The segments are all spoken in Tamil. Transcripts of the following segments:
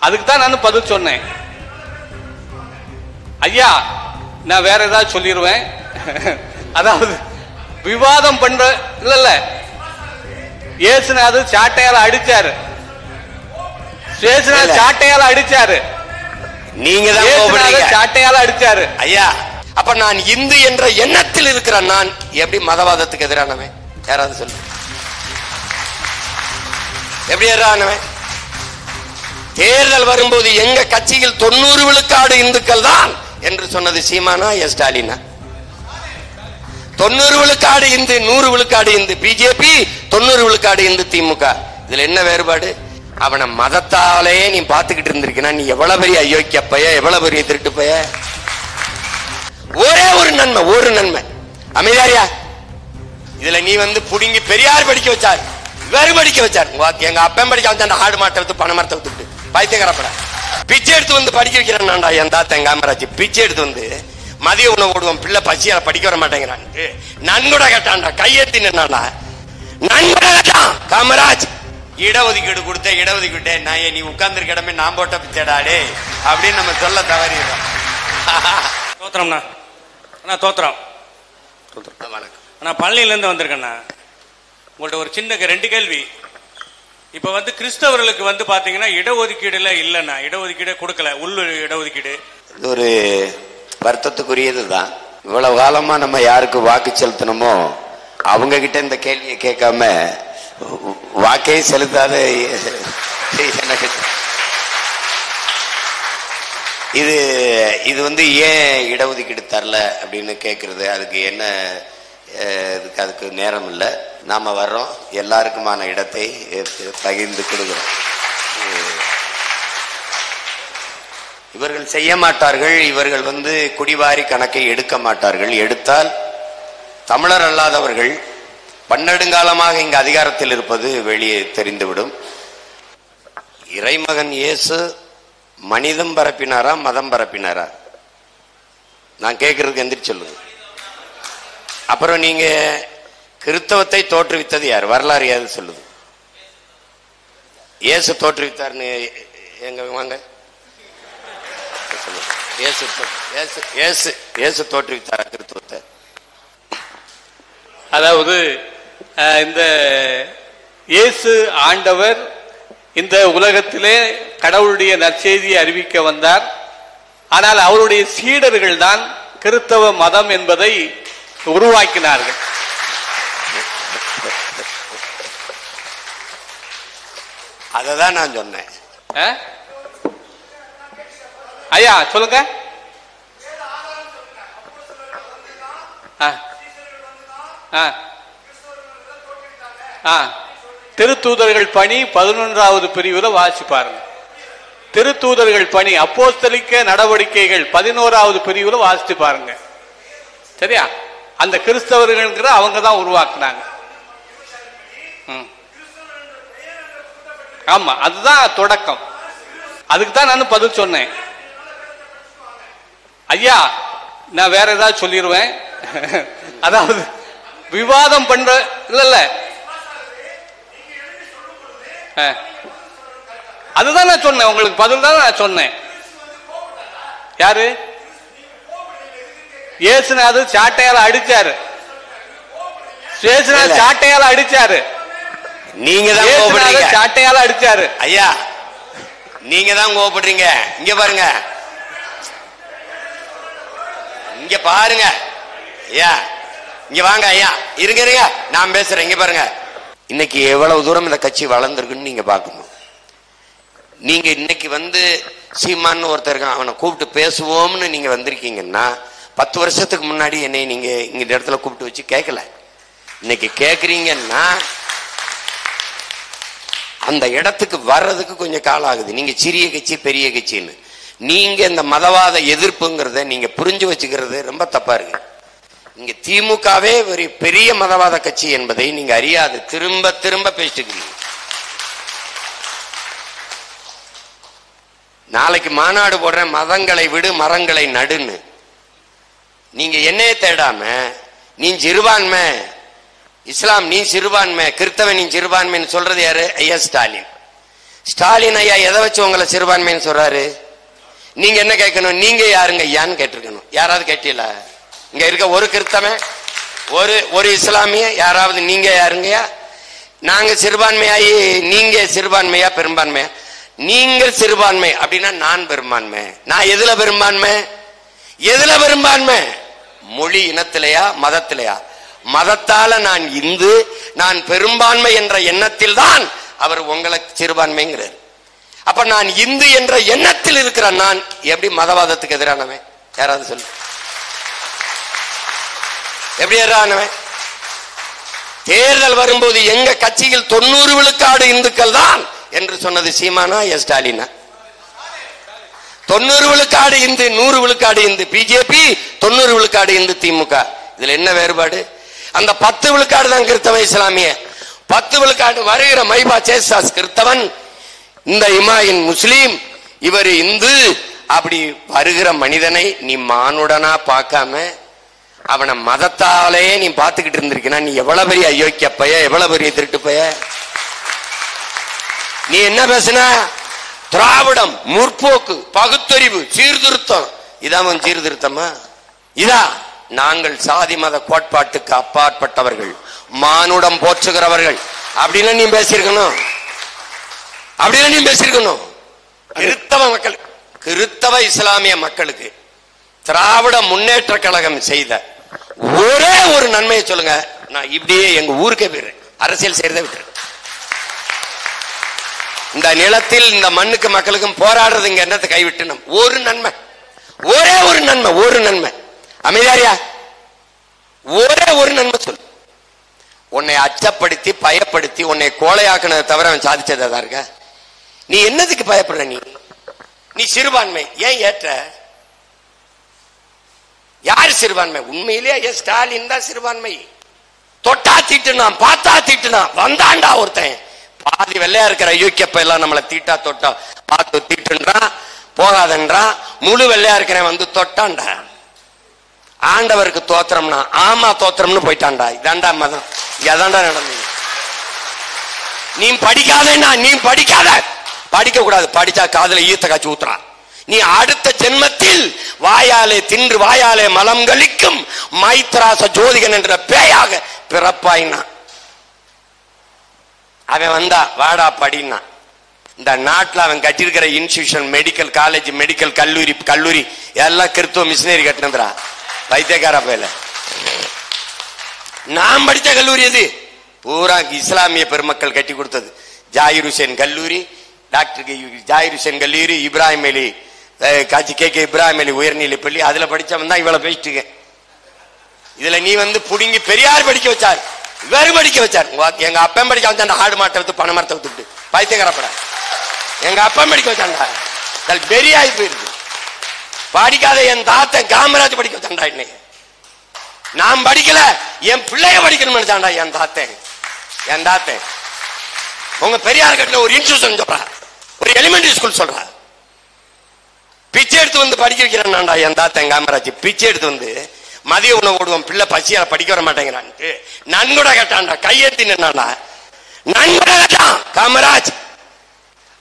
அதுக்கு தான் நான் பதில் சொன்னேன். ஐயா நான் வேற ஏதாவது சொல்லிடுவேன். அதாவது விவாதம் பண்ற இல்ல இயேசுநாதர் சாட்டையால அடிச்சாரு, சாட்டையால அடிச்சாரு, நீங்க தான் சாட்டையால அடிச்சாரு. ஐயா அப்ப நான் இந்து என்ற எண்ணத்தில் இருக்கிறேன். நான் எப்படி மதவாதத்துக்கு எதிரானவன்? யாராவது சொல்லு, எப்படி எதிரானவன்? தேர்தல் வரும்போது எங்க கட்சியில் 90 விழுக்காடு இந்துக்கள் தான் என்று சொன்னது சீமானா ஸ்டாலினா? 90 விழுக்காடு இந்து, 100 விழுக்காடு இந்து பிஜேபி, 90 விழுக்காடு இந்து திமுக. இதுல என்ன வேறுபாடு? அவனை மதத்தாலே நீ பாத்துக்கிட்டு இருந்திருக்கா, நீ எவ்வளவு பெரிய அயோக்கிய பைய, எவ்வளவு பெரிய திருட்டு பைய. ஒரே ஒரு நன்மை, ஒரு நன்மை, அமைதியாரியா. இதுல நீ புடுங்கி பெரியார் படிக்க வச்சார், இவரு படிக்க வச்சார், எங்க அப்பன் படிக்க வச்சா ஆடு மாட்டை வித்து பண மரத்தை வித்துட்டு பைத்தியக்காரப்பட பிச்சை எடுத்து படிக்க வைக்கிறான்டா. என் தாத்தா எங்க காமராஜ் பிச்சை எடுத்து மதிய உணவு ஓடுவோம், பிள்ளை பசியால படிக்க வர மாட்டேங்கிறான். நன்கொடை கேட்டான்டா, கையெழுத்தி நின்னான்டா, நன்கொடை கேட்டான் காமராஜ். இடஒதுக்கீடு கொடுத்த இடஒதுக்கீடு நான் நீ உட்கார்ந்து கிடமே நான் போட்ட பிச்சைடாடே அப்படின்னு நம்ம சொல்ல தவறிடுறோம். தோத்திரம்ண்ணா, தோத்திரம். வணக்கம், நான் பழனியில இருந்து வந்திருக்கேண்ணா. உங்கள்ட்ட ஒரு சின்ன 2 கேள்வி. இப்ப கிறிஸ்தவர்களுக்கு பாத்தீங்கன்னா இடஒதுக்கீடுல இல்லைண்ணா, இடஒதுக்கீடு கொடுக்கல, உள்ள இடஒதுக்கீடு. இது ஒரு வருத்தத்துக்குரியதுதான். இவ்வளவு காலமா நம்ம யாருக்கு வாக்கு செலுத்தணுமோ அவங்க கிட்ட இந்த கேள்வியை கேட்காம வாக்கே செலுத்தாத இது இது ஏன் இடஒதுக்கீடு தரல அப்படின்னு கேட்கறது, அதுக்கு என்ன, அதுக்கு நேரம் இல்லை. நாம வர்றோம், எல்லாருக்குமான இடத்தை பகிர்ந்து கொடுக்கிறோம். இவர்கள் செய்ய மாட்டார்கள். இவர்கள் குடிவாரி கணக்கை எடுக்க மாட்டார்கள். எடுத்தால் தமிழர் அல்லாதவர்கள் பன்னெடுங்காலமாக இங்கு அதிகாரத்தில் இருப்பது வெளியே தெரிந்துவிடும். இறைமகன் இயேசு மனிதம் பரப்பினாரா மதம் பரப்பினாரா? நான் கேட்கறதுக்கு எந்திரிச்சு சொல்லுங்க. அப்புறம் நீங்க கிறிஸ்தவத்தை தோற்றுவித்தது யார்? வரலாறு யாரு சொல்லுது? இயேசு தோற்றுவித்தார்னு எங்க வாங்க இயேசு தோற்றுவித்தார் கிறிஸ்தவத்தை. அதாவது இந்த இயேசு ஆண்டவர் இந்த உலகத்திலே கடவுளுடைய நற்செய்தியை அறிவிக்க வந்தார். ஆனால் அவருடைய சீடர்கள் தான் கிறிஸ்தவ மதம் என்பதை உருவாக்கினார்கள். அததான் நான் சொன்னேன். ஐயா சொல்லுங்க. திருத்தூதர்கள் பணி 11வது பிரிவுல வாசி பாருங்க. திருத்தூதர்கள் பணி அப்போஸ்தலிக்க நடவடிக்கைகள் 11வது பிரிவுல வாசித்து பாருங்க. சரியா? அந்த கிறிஸ்தவர்கள் அவங்க தான் உருவாக்குனாங்க. ஆமா, அதுதான் தொடக்கம். அதுக்கு தான் நான் பதில் சொன்னேன். ஐயா நான் வேற ஏதாவது சொல்லிடுவேன். அதாவது விவாதம் பண்ற இல்ல அதுதான் நான் சொன்னேன். உங்களுக்கு பதில் தான் நான் சொன்னேன். யாரு? இயேசுநாதர் சாட்டையால அடிச்சாரு, சாட்டையால அடிச்சாரு, நீங்க தான் சாட்டையால அடிச்சாரு. ஐயா நீங்க தான் கோபப்படுறீங்க. இங்க பாருங்க, இங்க பாருங்க ஐயா, இங்க வாங்க ஐயா, இருங்க இருங்க, நான் பேசுறேன். இங்க பாருங்க, இன்னைக்கு எவ்வளவு தூரம் இந்த கட்சி வளர்ந்துருக்குன்னு நீங்க பாக்கணும். நீங்க இன்னைக்கு சீமான்னு ஒருத்தர் அவனை கூப்பிட்டு பேசுவோம்னு நீங்க வந்திருக்கீங்கன்னா 10 வருஷத்துக்கு முன்னாடி என்னை நீங்க இங்க இந்த இடத்துல கூப்பிட்டு வச்சு கேட்கல. இன்னைக்கு கேக்குறீங்கன்னா அந்த இடத்துக்கு வர்றதுக்கு கொஞ்சம் காலம் ஆகுது. நீங்க சிறிய கட்சி பெரிய கட்சின்னு நீங்க இந்த மதவாத எதிர்ப்புங்கிறத நீங்க புரிஞ்சு வச்சுக்கிறது ரொம்ப தப்பா இருக்கு. இங்க திமுகவே ஒரு பெரிய மதவாத கட்சி என்பதை நீங்க அறியாது திரும்ப திரும்ப பேசிட்டு. நாளைக்கு மாநாடு போடுறேன், மதங்களை விடு மரங்களை நடுன்னு. நீங்க என்னைய தேடாம நீ சிறுபான்மை, இஸ்லாம் நீ சிறுபான்மை, கிறிஸ்தவன் நீ சிறுபான்மைன்னு சொல்றது யாரு? ஐயா ஸ்டாலின். ஸ்டாலின் ஐயா எதை வச்சு உங்களை சிறுபான்மைன்னு சொல்றாரு? நீங்க என்ன கேட்கணும்? நீங்க யாருங்க ஐயான்னு கேட்டிருக்கணும். யாராவது கேட்டீங்களா? இங்க இருக்க ஒரு கிறிஸ்தவன், ஒரு இஸ்லாமிய யாராவது நீங்க யாருங்கயா? நாங்க சிறுபான்மையாயி நீங்க சிறுபான்மையா பெரும்பான்மையா? நீங்கள் சிறுபான்மை அப்படின்னா நான் பெரும்பான்மை. நான் எதுல பெரும்பான்மை? எதுல பெரும்பான்மை? மொழி இனத்திலையா மதத்திலையா? மதத்தால நான் இந்து, நான் பெரும்பான்மை என்ற எண்ணத்தில் தான் அவர் உங்களை சிறுபான்மைங்கிறார். அப்ப நான் இந்து என்ற எண்ணத்தில் இருக்கிற நான் எப்படி மதவாதத்துக்கு எதிரானவன்? யாராவது சொல்லு, எப்படி எதிரானவன்? தேர்தல் வரும்போது எங்க கட்சியில் 90 விழுக்காடு இந்துக்கள் தான் என்று சொன்னது சீமானா ஸ்டாலினா? 90 விழுக்காடு இந்து, 100 விழுக்காடு இந்து பிஜேபி, 90 விழுக்காடு இந்து திமுக. இதுல என்ன வேறுபாடு? அந்த 10 விழுக்காடு தான் கிறிஸ்தவ இஸ்லாமிய, 10 விழுக்காடு வருகிற மைபா சேசாஸ் கிறிஸ்தவன், இந்த இமாயின் முஸ்லீம், இவர் இந்து. அப்படி வருகிற மனிதனை நீ மானுடனா பார்க்காம அவனை மதத்தாலே நீ பார்த்துக்கிட்டு இருந்திருக்கா, நீ எவ்வளவு பெரிய அயோக்கிய பைய, எவ்வளவு பெரிய திருட்டு பைய. நீ என்ன பேசுன? திராவிடம், முற்போக்கு, பகுத்தறிவு, சீர்திருத்தம். இதான் சீர்திருத்தமா? இதா நாங்கள் சாதி மத கோட்பாட்டுக்கு அப்பாற்பட்டவர்கள், மானுடம் போற்றுகிறவர்கள் அப்படின்னு நீ பேசியிருக்கணும். அப்படின்னு நீ பேசியிருக்கணும். கிறிஸ்தவ மக்கள், கிறிஸ்தவ இஸ்லாமிய மக்களுக்கு திராவிட முன்னேற்ற கழகம் செய்த ஒரே ஒரு நன்மையை சொல்லுங்க. நான் இப்படியே எங்க ஊருக்கே போயிடுறேன், அரசியல் செய்யறதை விட்டு. இந்த நிலத்தில் இந்த மண்ணுக்கு மக்களுக்கும் போராடுறது இங்க என்னத்தை கைவிட்டு ஒரு நன்மை, ஒரே ஒரு நன்மை, ஒரு நன்மை. அமைதியாரியா, ஒரே ஒரு நன்மை சொல்லு. உன்னை அச்சப்படுத்தி பயப்படுத்தி உன்னை கோழையாக்குனதை தவிர அவன் சாதிச்சதா இருக்க? நீ என்னதுக்கு பயப்படுற? நீ சிறுபான்மை ஏன் ஏற்ற? யாரு சிறுபான்மை? உண்மையிலேயே ஸ்டாலின் தான் சிறுபான்மை. தொட்டா தீட்டுனா, பார்த்தா தீட்டுனா, வந்தாண்டா ஒருத்தன் பாதி வெள்ளையா இருக்கிற யூகேப்ப எல்லாம் நம்மளை தீட்டா தொட்டா பார்த்து தீட்டுன்றான், போகாதன்றான். முழு வெள்ளையா இருக்கிறேன் வந்து தொட்டான்டா. ஆண்டவருக்கு தோத்திரம்னா ஆமா தோத்திரம்னு போயிட்டான்டா. இதாண்டா மதம், இதாண்டா நடந்தது. நீ படிக்காதேன்னா, நீ படிக்காத, படிக்க கூடாது. படிச்சா காதுல ஈத்த காய்ச்சி ஊத்துறான். நீ அடுத்த ஜென்மத்தில் வாயாலே தின்று வாயாலே மலம் கழிக்கும் மைத்ராச ஜோதிகன் என்ற பேயாக பிறப்பாயினா. அவன் வந்தா வாடா படினா. இந்த நாட்டில் அவன் கட்டிருக்கிற இன்ஸ்டிடியூஷன், மெடிக்கல் காலேஜ், மெடிக்கல் கல்லூரி எல்லாம் கிறிஸ்துவ மிஷினரி கட்டினதுரா. வைத்தியக்கார பயில நான் படித்த கல்லூரி எது? பூரா இஸ்லாமிய பெருமக்கள் கட்டி கொடுத்தது. ஜாகிர் ஹுசேன் கல்லூரி, டாக்டர் ஜாகிர் ஹுசேன் கல்லூரி, இப்ராஹிம் அலி காட்சி கே இப்ராஹிம் அலி உயர்நிலை பள்ளி, அதுல படிச்சவன் தான் இவ்வளவு பேசிட்டு. இதுல நீ வந்து புடுங்கி பெரியார் படிக்க வச்சார், இவரு படிக்க வச்சார். எங்க அப்பன் படிக்க வச்சா ஆடு மாட்டை வித்து பண மரத்தை வித்துட்டு பைத்தியக்காரப்பட எங்க அப்பன் படிக்க வச்சாண்டா. பெரியாய் போயிருக்கு. படிக்காத என் தாத்தன் காமராஜ் படிக்க வச்சாண்டா. இன்னைக்கு நான் படிக்கல, என் பிள்ளைய படிக்கணும்னு நினைச்சாண்டா என் தாத்தன். என் தாத்தன் உங்க பெரியார் கட்டில ஒரு இன்ஸ்டிடியூஷன் சொல்றா, ஒரு எலிமெண்டரி ஸ்கூல் சொல்றா. பிச்சை எடுத்து வந்து படிக்க வைக்கிறான்டா என் தாத்தன் காமராஜ். பிச்சை எடுத்து வந்து மதிய உணவு ஓடுவோம், பிள்ளை பசியால படிக்க வர மாட்டேங்கிறான்ட்டு நன்கொடை கேட்டான்டா. கையெழுத்தி நின்னாண்டா, நன்கொடை கேட்டான் காமராஜ்.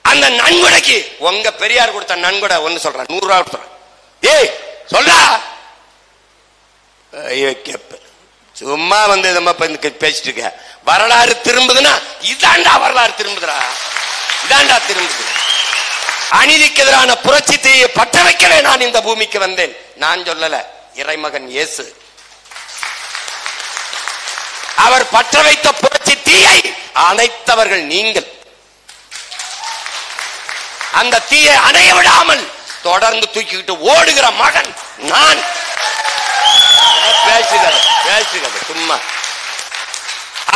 அந்த நன்கொடைக்கு உங்க பெரியார் கொடுத்த நன்கொடை ஒண்ணு சொல்றான், 100 ரூபா கொடுத்துறான். ஏய் சொல்றா, சும்மா வந்து பேசிட்டு இருக்க. வரலாறு திரும்புதுன்னா இதாண்டா வரலாறு திரும்புதுடா, இதாண்டா திரும்புது. அநீதிக்கு எதிரான புரட்சி தீயை பற்ற வைக்கவே நான் இந்த பூமிக்கு வந்தேன். நான் சொல்லல, இறைமகன் இயேசு. அவர் பற்ற வைத்த புரட்சி தீயை அணைத்தவர்கள் நீங்கள். அந்த தீயை அணைய விடாமல் தொடர்ந்து தூக்கிக்கிட்டு ஓடுகிற மகன் நான். பேசுகிறது சும்மா.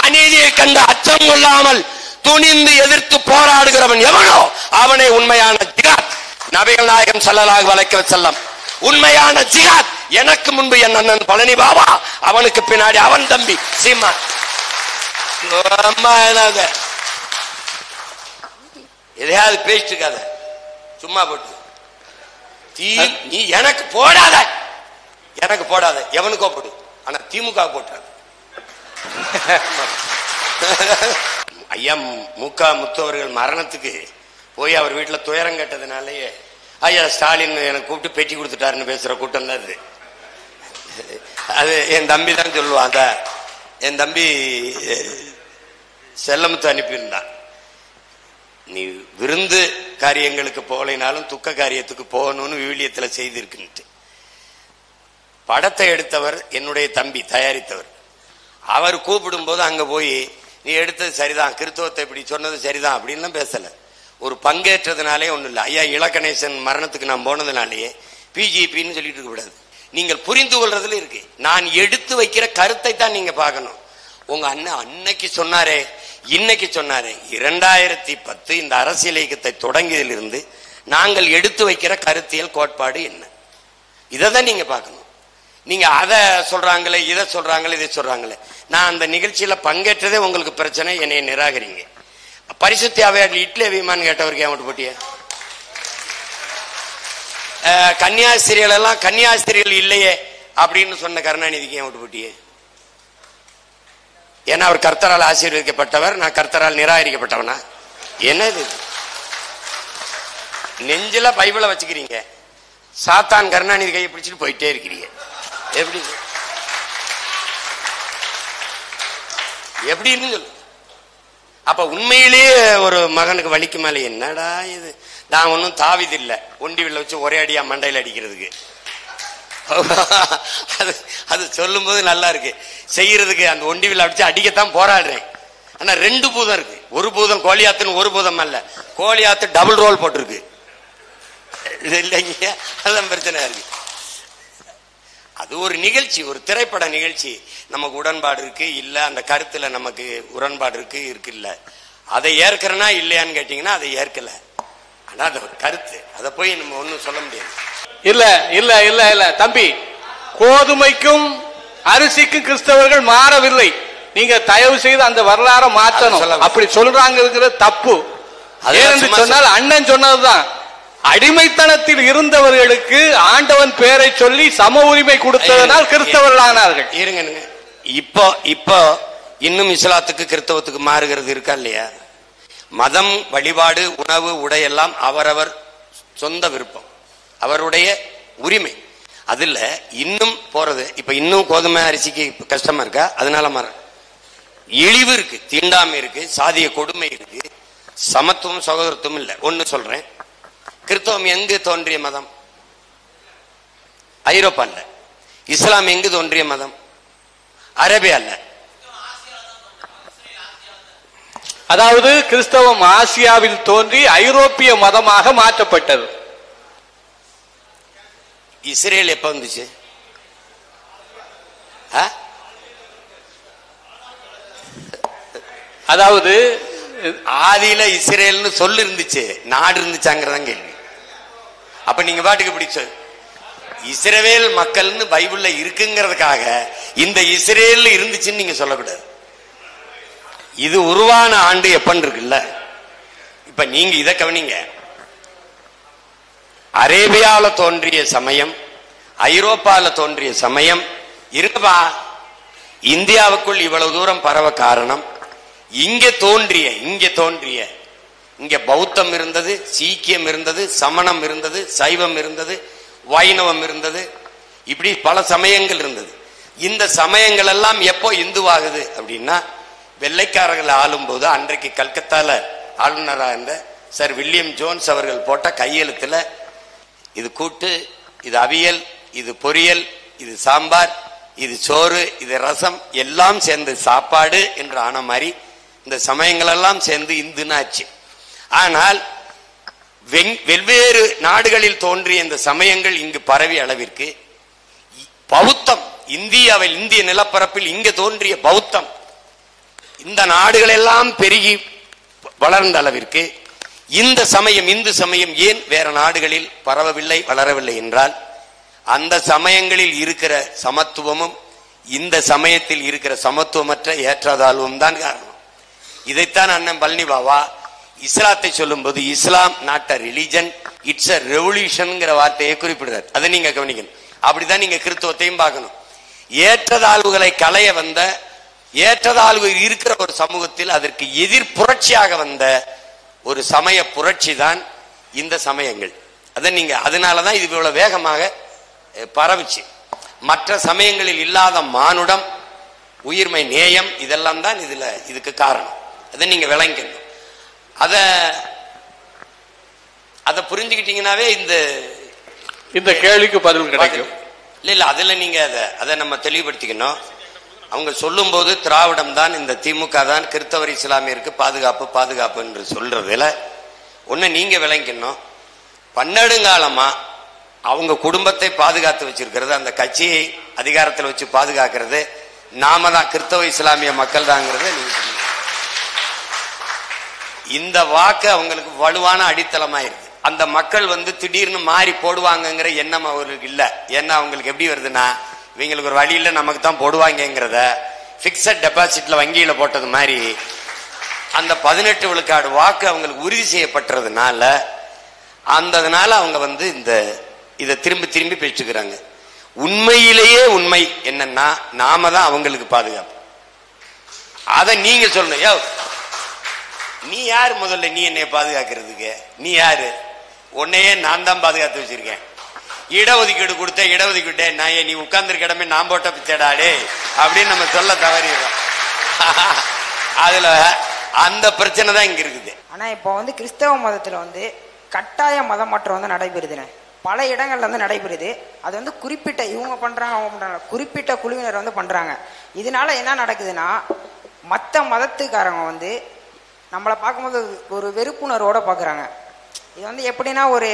அநீதியை கண்டு அச்சம் கொள்ளாமல் துணிந்து எதிர்த்து போராடுகிறவன் எவனோ அவனை உண்மையான ஜிகாத். நபிகள் நாயகம் ஸல்லல்லாஹு அலைஹி வஸல்லம் உண்மையான ஜிகாத். எனக்கு முன்பு என் அண்ணன் பழனி பாபா, அவனுக்கு பின்னாடி அவன் தம்பி சீமா. எதையாவது பேசிட்டு இருக்காத, சும்மா போட்டு நீ எனக்கு போடாத, எனக்கு போடாத, எவனுக்கோ போடு, ஆனா திமுக போட்டாது. ஐயா முக முத்தவர்கள் மரணத்துக்கு போய் அவர் வீட்டில் துயரம் கேட்டதுனாலேயே ஐயா ஸ்டாலின் எனக்கு கூப்பிட்டு பேட்டி கொடுத்துட்டாருன்னு பேசுற கூட்டம் தான் அது. அது என் தம்பி தான் சொல்லுவான். அத என் தம்பி செல்லமுத்து அனுப்பியிருந்தான். நீ விருந்து காரியங்களுக்கு போகலைனாலும் துக்க காரியத்துக்கு போகணும்னு விவிலியத்துல செய்திருக்குன்ட்டு. படத்தை எடுத்தவர் என்னுடைய தம்பி, தயாரித்தவர். அவர் கூப்பிடும் போது அங்க போய் நீ எடுத்தது சரிதான், கிறிஸ்தவத்தை இப்படி சொன்னது சரிதான் அப்படின்னு பேசல. ஒரு பங்கேற்றதுனாலே ஒண்ணும் இல்லை. ஐயா இலகணேசன் மரணத்துக்கு நான் போனதுனாலேயே பிஜேபின்னு சொல்லிட்டு இருக்க கூடாது. நீங்கள் புரிந்து கொள்றதுல இருக்கு. நான் எடுத்து வைக்கிற கருத்தை தான் நீங்க பார்க்கணும். உங்க அண்ணன் அன்னைக்கு சொன்னாரே, இன்னைக்கு சொன்னாரே, 2010 இந்த அரசியல் இயக்கத்தை தொடங்கியதிலிருந்து நாங்கள் எடுத்து வைக்கிற கருத்தியல் கோட்பாடு என்ன, இதை தான் நீங்க பார்க்கணும். நீங்க அதை சொல்றாங்களே, இதை சொல்றாங்களே, இதை சொல்றாங்களே. நான் அந்த நிகழ்ச்சியில பங்கேற்றதே உங்களுக்கு பிரச்சனை, என்னை நிராகரிங்க. பரிசுத்தி அவையார் இட்லி அபிமான் கேட்டவருக்கு ஏன் போட்டிய? கன்னியாஸ்திரிகள் எல்லாம் கன்னியாஸ்திரிகள் இல்லையே அப்படின்னு சொன்ன கருணாநிதிக்கு ஏன் போட்டியே? ஏன்னா அவர் கர்த்தரால் ஆசீர்வதிக்கப்பட்டவர், நான் கர்த்தரால் நிராகரிக்கப்பட்டவனா? என்னது நெஞ்சில பைபிளை வச்சுக்கிறீங்க, சாத்தான் கருணாநிதி கையை பிடிச்சிட்டு போயிட்டே இருக்கிறீங்க. எப்படி எப்படின்னு சொல்லு. அப்ப உண்மையிலேயே ஒரு மகனுக்கு வலிக்கு மேல என்னடா இது, நான் ஒன்னும் தாவிது இல்ல ஒண்டி வில்ல வச்சு ஒரே அடியா மண்டையில அடிக்கிறதுக்கு. அது சொல்லும் போது நல்லா இருக்கு, செய்யறதுக்கு அந்த ஒண்டி வில்ல அடிச்சு அடிக்கத்தான் போராடுறேன். ஆனா 2 பூதம் இருக்கு. ஒரு பூதம் கோலியாத்துன்னு, ஒரு பூதம் அல்ல, கோலியாத்து டபுள் ரோல் போட்டிருக்கு இல்லைங்க. அதான் பிரச்சனை இருக்கு. அது ஒரு நிகழ்ச்சி, ஒரு திரைப்பட நிகழ்ச்சி. நமக்கு உடன்பாடு இருக்கு இல்ல, அந்த கருத்துல நமக்கு உடன்பாடு இருக்கு இல்ல, அதை ஏற்கிறனா இல்லையான்னு கேட்டீங்கன்னா அதை ஏற்கல. ஆனா அது ஒரு கருத்து, அதை போய் நம்ம ஒன்னும் சொல்ல முடியாது. இல்ல இல்ல இல்ல இல்ல தம்பி, கோதுமைக்கும் அரிசிக்கும் கிறிஸ்தவர்கள் மாறவில்லை. நீங்க தயவு செய்து அந்த வரலாறை மாற்றணும். அப்படி சொல்றாங்க தப்பு. ஏன்னு சொன்னால் அண்ணன் சொன்னதுதான், அடிமைத்தனத்தில் இருந்தவர்களுக்கு ஆண்டவன் பேரை சொல்லி சம உரிமை கொடுத்ததனால் கிறிஸ்தவர்கள் ஆனார்கள். இருங்க, இப்போ இன்னும் இஸ்லாத்துக்கு கிறிஸ்தவத்துக்கு மாறுகிறது இருக்கா இல்லையா? மதம், வழிபாடு, உணவு, உடை எல்லாம் அவரவர் சொந்த விருப்பம், அவருடைய உரிமை. அதுல இன்னும் போறது. இப்ப இன்னும் கோதுமை அரிசிக்கு கஷ்டமா இருக்கா? அதனால மாற இழிவு இருக்கு, தீண்டாமை இருக்கு, சாதிய கொடுமை இருக்கு, சமத்துவம் சகோதரத்துவம் இல்ல. ஒன்னு சொல்றேன், கிறிஸ்தவம் எங்கு தோன்றிய மதம்? ஐரோப்பா இல்ல. இஸ்லாம் எங்கு தோன்றிய மதம்? அரேபியா இல்ல. அதாவது கிறிஸ்தவம் ஆசியாவில் தோன்றி ஐரோப்பிய மதமாக மாற்றப்பட்டது. இஸ்ரேல் எப்ப வந்துச்சு? அதாவது ஆதியில இஸ்ரேல்னு சொல்லு இருந்துச்சு, நாடு இருந்துச்சாங்கிறதான் கேள்வி. அப்ப நீங்க பாட்டுக்கு இப்படி இஸ்ரவேல் மக்கள்னு பைபிள்ல இருக்குங்கிறதுக்காக இந்த இஸ்ரேல் இருந்துச்சுன்னு நீங்க சொல்லக்கூடாது. இது உருவான ஆண்டு எப்பன்னு இருக்குல்ல. இப்ப நீங்க இதை கவனிங்க, அரேபியால தோன்றிய சமயம், ஐரோப்பால தோன்றிய சமயம் இருக்குப்பா. இந்தியாவுக்குள் இவ்வளவு தூரம் பரவ காரணம் இங்க தோன்றிய இங்க பௌத்தம் இருந்தது, சீக்கியம் இருந்தது, சமணம் இருந்தது, சைவம் இருந்தது, வைணவம் இருந்தது, இப்படி பல சமயங்கள் இருந்தது. இந்த சமயங்கள் எல்லாம் எப்போ இந்துவாகுது அப்படின்னா, வெள்ளைக்காரர்கள் ஆளும் போது அன்றைக்கு கல்கத்தால ஆளுநராக இருந்த சர் வில்லியம் ஜோன்ஸ் அவர்கள் போட்ட கையெழுத்துல இது கூட்டு, இது அவியல், இது பொரியல், இது சாம்பார், இது சோறு, இது ரசம் எல்லாம் சேர்ந்து சாப்பாடு என்று ஆன மாதிரி இந்த சமயங்கள் எல்லாம் சேர்ந்து இந்துனாச்சு. ஆனால் வெவ்வேறு நாடுகளில் தோன்றிய இந்த சமயங்கள் இங்கு பரவிய அளவிற்கு பௌத்தம் இந்தியாவில், இந்திய நிலப்பரப்பில் இங்கு தோன்றிய பௌத்தம் இந்த நாடுகள் எல்லாம் பெருகி வளர்ந்த அளவிற்கு இந்த சமயம், இந்து சமயம் ஏன் வேற நாடுகளில் பரவவில்லை, வளரவில்லை என்றால் அந்த சமயங்களில் இருக்கிற சமத்துவமும் இந்த சமயத்தில் இருக்கிற சமத்துவமற்ற ஏற்றதாழ்வும் தான் காரணம். இதைத்தான் அண்ணன் பழனி பாபா இஸ்லாத்தை சொல்லும் போது, இஸ்லாம் not a religion, it's a revolution வார்த்தையை குறிப்பிடுறார். அதை நீங்க கவனிக்கணும். அப்படிதான் நீங்க கிறிஸ்துவத்தையும் பார்க்கணும். ஏற்றதாழ்வுகளை களைய வந்த, ஏற்றதாழ்வு இருக்கிற ஒரு சமூகத்தில் அதற்கு எதிர் புரட்சியாக வந்த ஒரு சமய புரட்சி தான் இந்த சமயங்கள். அதை நீங்க அதனாலதான் இது இவ்வளவு வேகமாக பரவுச்சு. மற்ற சமயங்களில் இல்லாத மானுடம், உயிர்மை, நேயம் இதெல்லாம் தான் இதுக்கு காரணம். அதை நீங்க விளங்கணும். அதை புரிஞ்சுக்கிட்டீங்கன்னாவே இந்த கேள்விக்கு பதில் கிடைக்கும். இல்ல அதுல நீங்க அதை நம்ம தெளிவுபடுத்திக்கணும். அவங்க சொல்லும் போது திராவிடம் தான், இந்த திமுக தான் கிறிஸ்தவர் இஸ்லாமியருக்கு பாதுகாப்பு பாதுகாப்பு என்று சொல்றதுல ஒண்ணு நீங்க விளங்கணும். பன்னெடுங்காலமா அவங்க குடும்பத்தை பாதுகாத்து வச்சிருக்கிறது, அந்த கட்சியை அதிகாரத்தில் வச்சு பாதுகாக்கிறது நாம தான், கிறிஸ்தவ இஸ்லாமிய மக்கள் தாங்கிறது. இந்த வாக்கு அவங்களுக்கு வலுவான அடித்தளமா இருக்கு. அந்த மக்கள் திடீர்னு மாறி போடுவாங்கங்கிற எண்ணம் அவங்களுக்கு இல்ல. ஏன்னா அவங்களுக்கு எப்படி வருதுன்னா, இவங்களுக்கு ஒரு வழியில நமக்கு தான் போடுவாங்கிறத பிக்சட் டெபாசிட்ல வங்கியில போட்டது மாதிரி அந்த 18 விழுக்காடு வாக்கு அவங்களுக்கு உறுதி செய்யப்பட்டதுனால அவங்க இதை திரும்பி திரும்பி பெற்றுக்கிறாங்க. உண்மையிலேயே உண்மை என்னன்னா, நாம தான் அவங்களுக்கு பாதுகாப்பு. அதை நீங்க சொல்லணும். நீ யாரு முதல்ல, நீ என்னைய பாதுகாக்கிறதுக்கு? நீ யாரு? உன்னையே நான் தான் பாதுகாத்து வச்சிருக்கேன். இடஒதுக்கீடு கொடுத்த இடஒதுக்கீடு நான் நீ உட்கார்ந்து இடமே நான் போட்ட பிச்சடாடே அப்படின்னு நம்ம சொல்ல தவறிடுறோம். அதுல அந்த பிரச்சனை தான் இங்க இருக்குது. ஆனா இப்போ கிறிஸ்தவ மதத்துல கட்டாய மத மாற்றம் நடைபெறுதுன்னு பல இடங்கள்ல நடைபெறுது. அது குறிப்பிட்ட இவங்க பண்றாங்க, அவங்க பண்றாங்க, குறிப்பிட்ட குழுவினர் பண்றாங்க. இதனால என்ன நடக்குதுன்னா, மற்ற மதத்துக்காரங்க நம்மளை பார்க்கும்போது ஒரு வெறுப்புணர்வோட பார்க்குறாங்க. இது எப்படின்னா, ஒரு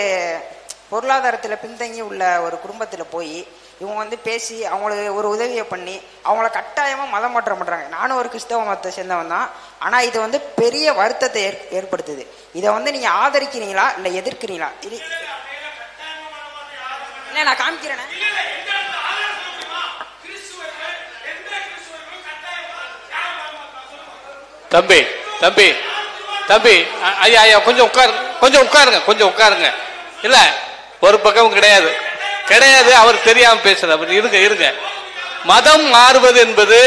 பொருளாதாரத்தில் பின்தங்கி உள்ள ஒரு குடும்பத்தில் போய் இவங்க பேசி அவங்களுக்கு ஒரு உதவியை பண்ணி அவங்கள கட்டாயமாக மதம் மாற்றம் பண்ணுறாங்க. நானும் ஒரு கிறிஸ்தவ மதத்தை சேர்ந்தவன் தான். ஆனால் இது பெரிய வருத்தத்தை ஏற்படுத்துது. இதை நீங்கள் ஆதரிக்கிறீங்களா இல்லை எதிர்க்கிறீங்களா? இது இல்லை, நான் காமிக்கிறேன். தம்பி தம்பி தம்பி ஐயா ஐயா கொஞ்சம் உட்காருங்க. இல்ல ஒரு பக்கம் கிடையாது. அவர் தெரியாம பேசுற. இருங்க. மதம் மாறுவது என்பது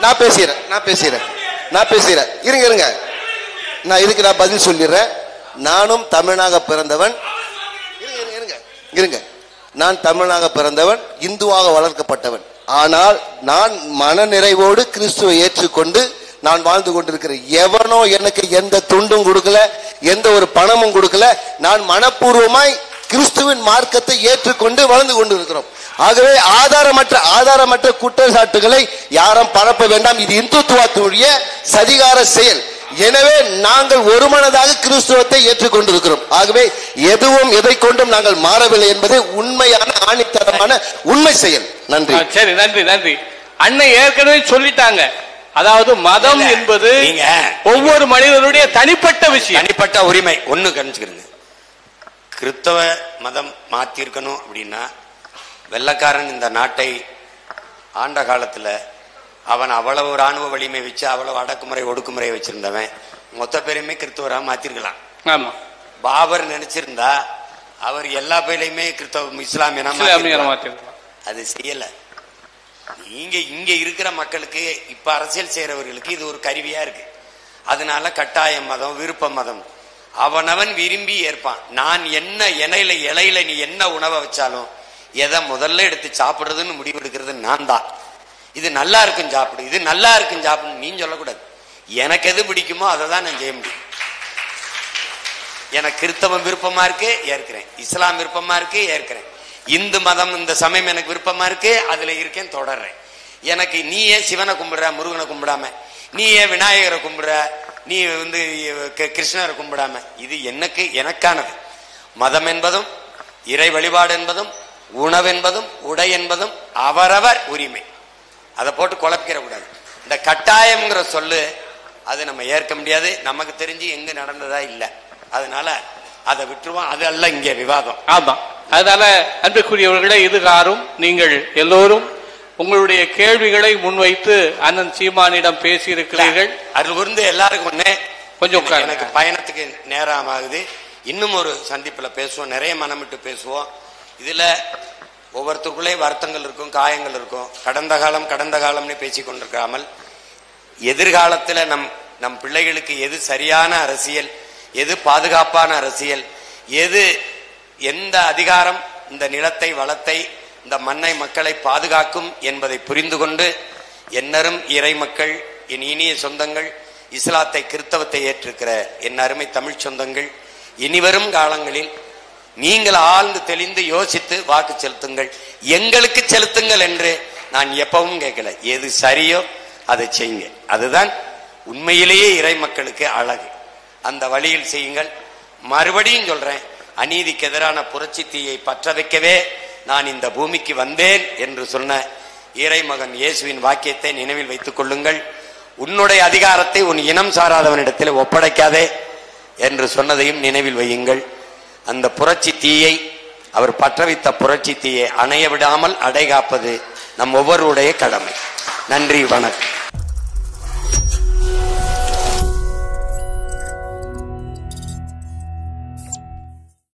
நான் பேசுறேன். இருங்க. நான் இதுக்கு பதில் சொல்லிடுறேன். நானும் தமிழனாக பிறந்தவன். இருங்க. நான் தமிழனாக பிறந்தவன், இந்துவாக வளர்க்கப்பட்டவன். ஆனால் நான் மன நிறைவோடு கிறிஸ்துவை ஏற்றுக்கொண்டு நான் வாழ்ந்து கொண்டிருக்கிறேன். எவனோ எனக்கு எந்த துண்டும் கொடுக்கல, எந்த ஒரு பணமும் கொடுக்கல. நான் மனப்பூர்வமாய் கிறிஸ்துவின் மார்க்கத்தை ஏற்றுக்கொண்டு வாழ்ந்து கொண்டிருக்கிறோம். ஆகவே ஆதாரமற்ற குற்றச்சாட்டுகளை யாரும் பரப்ப வேண்டாம். இது இந்துத்துவத்துடைய சதிகார செயல். எனவே நாங்கள் ஒருமனதாக கிறிஸ்துவத்தை ஏற்றுக்கொண்டிருக்கிறோம். ஆகவே எதுவும் எதை கொண்டும் நாங்கள் மாறவில்லை என்பது உண்மையான ஆணித்தரமான உண்மை செயல். நன்றி. சரி, நன்றி. அன்னை ஏற்கனவே சொல்லிட்டாங்க. அதாவது மதம் என்பது ஒவ்வொரு மனிதனுடைய தனிப்பட்ட விஷயம், தனிப்பட்ட உரிமை. ஒண்ணு கணிச்சுக்கிறேங்க, கிறிஸ்தவ மதம் மாத்திருக்கணும் அப்படின்னா, வெள்ளக்காரன் இந்த நாட்டை ஆண்ட காலத்துல அவன் அவ்வளவு ராணுவ வலிமை வச்சு அவ்வளவு அடக்குமுறை ஒடுக்குமுறை வச்சிருந்தவன் மொத்த பேருமே கிறிஸ்தவரா மாத்திருக்கலாம். ஆமா, பாபர் நினைச்சிருந்தா அவர் எல்லா பேரையுமே கிறிஸ்தவ இஸ்லாமியனா மாத்திருக்கலாம். அது செய்யல. நீங்க இங்க இருக்கிற மக்களுக்கு, இப்ப அரசியல் செய்யறவர்களுக்கு இது ஒரு கருவியா இருக்கு. அதனால கட்டாய மதம், விருப்ப மதம் அவனவன் விரும்பி ஏற்பான். நான் என்ன இலையில நீ என்ன உணவை வச்சாலும் எதை முதல்ல எடுத்து சாப்பிடுறதுன்னு முடிவு எடுக்கிறது நான் தான். இது நல்லா இருக்கும் சாப்பிடு, இது நல்லா இருக்கும் சாப்பிடு நீ சொல்லக்கூடாது. எனக்கு எது பிடிக்குமோ அதை தான் நான் செய்ய முடியும். எனக்கு கிறிஸ்தவம் விருப்பமா இருக்கு ஏற்கிறேன், இஸ்லாம் விருப்பமா இருக்கு ஏற்கிறேன், இந்து மதம் இந்த சமயம் எனக்கு விருப்பமா இருக்கு அதுல இருக்கேன் தொடர்றேன். எனக்கு நீ ஏன் சிவனை கும்பிடுற, முருகனை கும்பிடாம, நீ ஏன் விநாயகரை கும்பிடுற, நீ கிருஷ்ணரை கும்பிடாம, இது எனக்கானது. மதம் என்பதும் இறை வழிபாடு என்பதும் உணவு என்பதும் உடை என்பதும் அவரவர் உரிமை. அதை போட்டு குழப்பிக்கிற கூடாது. இந்த கட்டாயம்ங்கிற சொல்லு அது நம்ம ஏற்க முடியாது. நமக்கு தெரிஞ்சு எங்க நடந்ததா இல்ல, அதனால அதை விட்டுருவோம். அது அல்ல இங்க விவாதம். ஆமா, அதனால அன்புக்குரியவர்களே, இதுகாரும் நீங்கள் எல்லோரும் உங்களுடைய கேள்விகளை முன்வைத்து அண்ணன் சீமானிடம் பேசி இருக்கிறீர்கள். அதுல இருந்து எல்லாருக்கும் ஒண்ணு, கொஞ்சம் எனக்கு பயணத்துக்கு நேரம் ஆகுது. இன்னும் ஒரு சந்திப்புல பேசுவோம், நிறைய மனமிட்டு பேசுவோம். இதுல ஒவ்வொருத்தருக்குள்ளே வருத்தங்கள் இருக்கும், காயங்கள் இருக்கும். கடந்த காலம்னு பேசிக் கொண்டிருக்காமல் எதிர்காலத்துல நம் பிள்ளைகளுக்கு எது சரியான அரசியல், எது பாதுகாப்பான அரசியல், எந்த அதிகாரம் இந்த நிலத்தை, வளத்தை, இந்த மண்ணை, மக்களை பாதுகாக்கும் என்பதை புரிந்து கொண்டு என்னரும் இறை மக்கள், என் இனிய சொந்தங்கள், இஸ்லாத்தை, கிறிஸ்தவத்தை ஏற்றிருக்கிற என் அருமை தமிழ் சொந்தங்கள், இனிவரும் காலங்களில் நீங்கள் ஆழ்ந்து தெளிந்து யோசித்து வாக்கு செலுத்துங்கள். எங்களுக்கு செலுத்துங்கள் என்று நான் எப்பவும் கேட்கல. எது சரியோ அதை செய்யுங்க. அதுதான் உண்மையிலேயே இறை மக்களுக்கு அழகு. அந்த வழியில் செய்யுங்கள். மறுபடியும் சொல்றேன், அநீதிக்கு எதிரான புரட்சி தீயை பற்ற வைக்கவே நான் இந்த பூமிக்கு வந்தேன் என்று சொன்ன இறைமகன் இயேசுவின் வாக்கியத்தை நினைவில் வைத்துக் கொள்ளுங்கள். உன்னுடைய அதிகாரத்தை உன் இனம் சாராதவனிடத்தில் ஒப்படைக்காதே என்று சொன்னதையும் நினைவில் வையுங்கள். அந்த புரட்சி தீயை, அவர் பற்ற வைத்த புரட்சி தீயை அணைய விடாமல் அடைகாப்பது நம் ஒவ்வொருடைய கடமை. நன்றி, வணக்கம்.